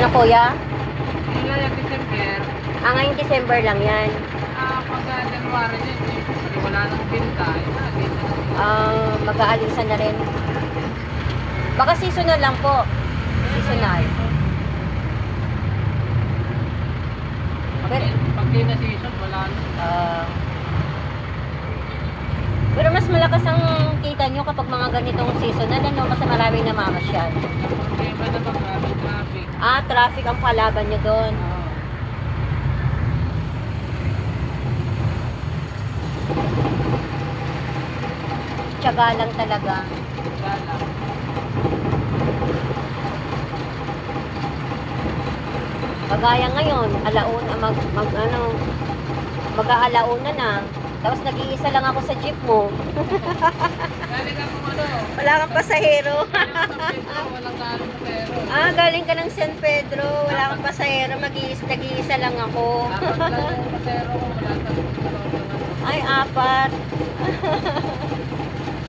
na kuya? Wala yung December. Ngayong December lang yan. Pag January din, wala nang binta. Mag-aalisa na rin. Baka seasonal lang po. Seasonal. Pag di na season, wala na. Pero mas malakas ang kita nyo kapag mga ganitong seasonal, ano, kasi maraming namamasyal. Problema na bang traffic? Traffic ang palaban nyo doon. Tiyaga lang talaga. Wala. Kagaya ngayon, mag-aalauna na. Tapos nag-iisa lang ako sa jeep mo. Galing ako ano? Wala kang pasahero. Walang galing pero. Galing ka ng San Pedro. Wala kang pasahero. Nag-iisa lang ako. Dapat lang yung pasero ko, wala tayong Ay, 4.